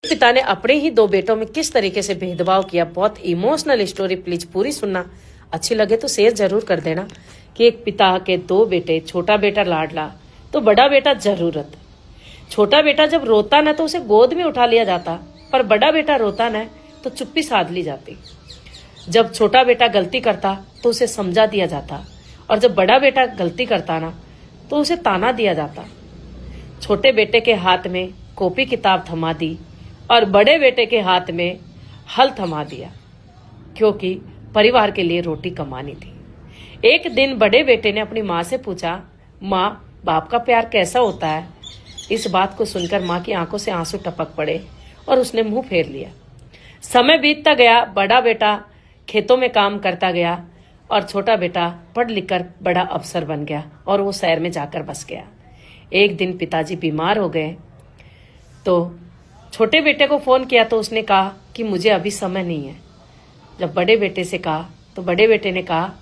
पिता ने अपने ही दो बेटों में किस तरीके से भेदभाव किया, बहुत इमोशनल स्टोरी। प्लीज पूरी सुनना, अच्छी लगे तो शेयर जरूर कर देना। कि एक पिता के दो बेटे, छोटा बेटा लाडला तो बड़ा बेटा जरूरत। छोटा बेटा जब रोता ना तो उसे गोद में उठा लिया जाता, पर बड़ा बेटा रोता ना तो चुप्पी साध ली जाती। जब छोटा बेटा गलती करता तो उसे समझा दिया जाता, और जब बड़ा बेटा गलती करता ना तो उसे ताना दिया जाता। छोटे बेटे के हाथ में कॉपी किताब थमा दी और बड़े बेटे के हाथ में हल थमा दिया, क्योंकि परिवार के लिए रोटी कमानी थी। एक दिन बड़े बेटे ने अपनी माँ से पूछा, माँ, बाप का प्यार कैसा होता है? इस बात को सुनकर माँ की आंखों से आंसू टपक पड़े और उसने मुंह फेर लिया। समय बीतता गया, बड़ा बेटा खेतों में काम करता गया और छोटा बेटा पढ़ लिख कर बड़ा अफसर बन गया और वो शहर में जाकर बस गया। एक दिन पिताजी बीमार हो गए तो छोटे बेटे को फोन किया तो उसने कहा कि मुझे अभी समय नहीं है। जब बड़े बेटे से कहा तो बड़े बेटे ने कहा,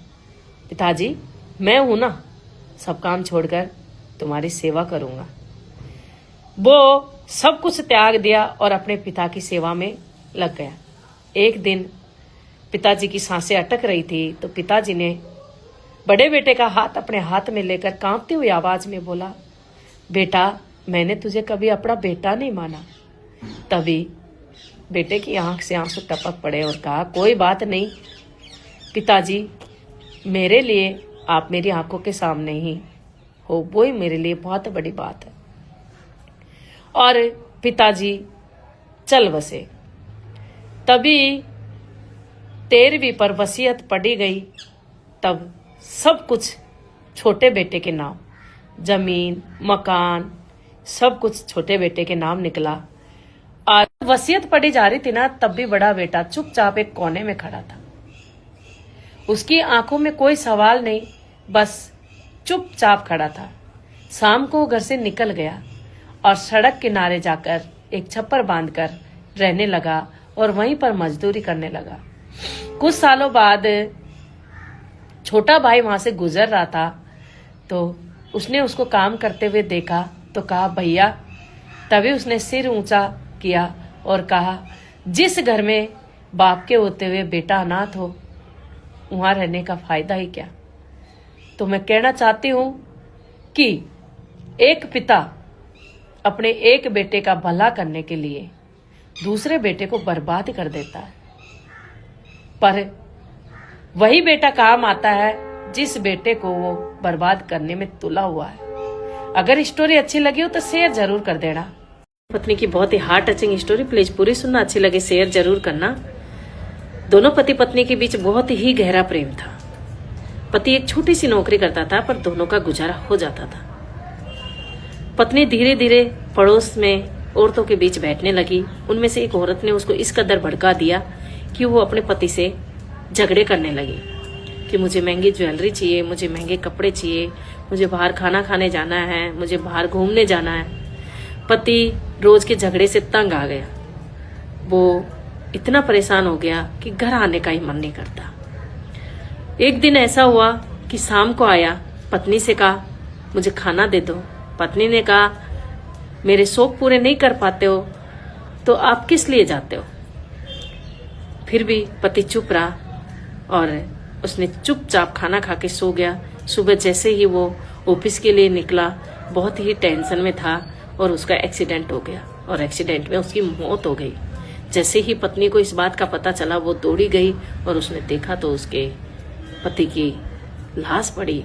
पिताजी मैं हूं ना, सब काम छोड़कर तुम्हारी सेवा करूंगा। वो सब कुछ त्याग दिया और अपने पिता की सेवा में लग गया। एक दिन पिताजी की सांसें अटक रही थी तो पिताजी ने बड़े बेटे का हाथ अपने हाथ में लेकर कांपती हुई आवाज में बोला, बेटा, मैंने तुझे कभी अपना बेटा नहीं माना। तभी बेटे की आंख से आंसू टपक पड़े और कहा, कोई बात नहीं पिताजी, मेरे लिए आप मेरी आंखों के सामने ही हो, वो ही मेरे लिए बहुत बड़ी बात है। और पिताजी चल बसे। तभी 13वीं पर वसीयत पड़ी गई। तब सब कुछ छोटे बेटे के नाम, जमीन, मकान, सब कुछ छोटे बेटे के नाम निकला। और वसीयत पड़ी जा रही थी ना, तब भी बड़ा बेटा चुपचाप एक कोने में खड़ा था। उसकी आंखों में कोई सवाल नहीं, बस चुपचाप खड़ा था। शाम को घर से निकल गया और सड़क किनारे जाकर एक छप्पर बांधकर रहने लगा और वहीं पर मजदूरी करने लगा। कुछ सालों बाद छोटा भाई वहां से गुजर रहा था तो उसने उसको काम करते हुए देखा तो कहा, भैया। तभी उसने सिर ऊंचा किया और कहा, जिस घर में बाप के होते हुए बेटा अनाथ हो वहां रहने का फायदा ही क्या। तो मैं कहना चाहती हूं कि एक पिता अपने एक बेटे का भला करने के लिए दूसरे बेटे को बर्बाद कर देता है, पर वही बेटा काम आता है जिस बेटे को वो बर्बाद करने में तुला हुआ है। अगर स्टोरी अच्छी लगी हो तो शेयर जरूर कर देना। पत्नी की बहुत ही हार्ट टचिंग स्टोरी, प्लीज पूरी सुनना, अच्छी लगे शेयर जरूर करना। दोनों पति पत्नी के बीच बहुत ही गहरा प्रेम था। पति एक छोटी सी नौकरी करता था पर दोनों का गुजारा हो जाता था। पत्नी धीरे धीरे पड़ोस में औरतों के बीच बैठने लगी। उनमें से एक औरत ने उसको इस कदर भड़का दिया कि वो अपने पति से झगड़े करने लगी कि मुझे महंगी ज्वेलरी चाहिए, मुझे महंगे कपड़े चाहिए, मुझे बाहर खाना खाने जाना है, मुझे बाहर घूमने जाना है। पति रोज के झगड़े से तंग आ गया। वो इतना परेशान हो गया कि घर आने का ही मन नहीं करता। एक दिन ऐसा हुआ कि शाम को आया, पत्नी से कहा, मुझे खाना दे दो। पत्नी ने कहा, मेरे शौक पूरे नहीं कर पाते हो तो आप किस लिए जाते हो। फिर भी पति चुप रहा और उसने चुपचाप खाना खा के सो गया। सुबह जैसे ही वो ऑफिस के लिए निकला, बहुत ही टेंशन में था और उसका एक्सीडेंट हो गया और एक्सीडेंट में उसकी मौत हो गई। जैसे ही पत्नी को इस बात का पता चला, वो दौड़ी गई और उसने देखा तो उसके पति की लाश पड़ी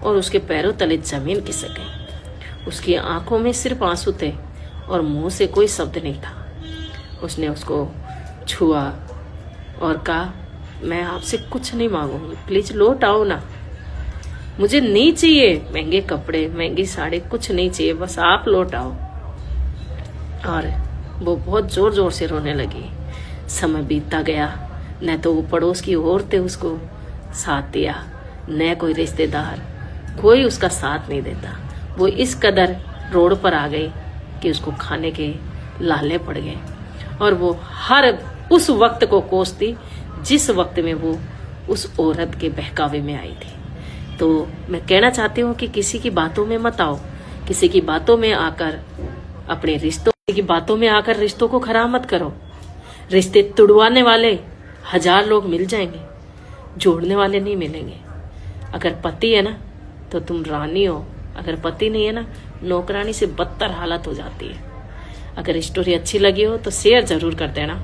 और उसके पैरों तले जमीन खिसक गई। उसकी आंखों में सिर्फ आंसू थे और मुंह से कोई शब्द नहीं था। उसने उसको छुआ और कहा, मैं आपसे कुछ नहीं मांगूंगी, प्लीज लौट आओ ना। मुझे नहीं चाहिए महंगे कपड़े, महंगी साड़ी, कुछ नहीं चाहिए, बस आप लौट आओ। और वो बहुत जोर जोर से रोने लगी। समय बीतता गया, न तो वो पड़ोस की औरतें उसको साथ दिया, न कोई रिश्तेदार, कोई उसका साथ नहीं देता। वो इस कदर रोड पर आ गई कि उसको खाने के लाले पड़ गए और वो हर उस वक्त को कोसती जिस वक्त में वो उस औरत के बहकावे में आई थी। तो मैं कहना चाहती हूँ कि किसी की बातों में मत आओ, किसी की बातों में आकर अपने रिश्तों की बातों में आकर रिश्तों को खराब मत करो। रिश्ते तुड़वाने वाले 1000 लोग मिल जाएंगे, जोड़ने वाले नहीं मिलेंगे। अगर पति है ना तो तुम रानी हो, अगर पति नहीं है ना नौकरानी से बदतर हालत हो जाती है। अगर स्टोरी अच्छी लगी हो तो शेयर जरूर कर देना।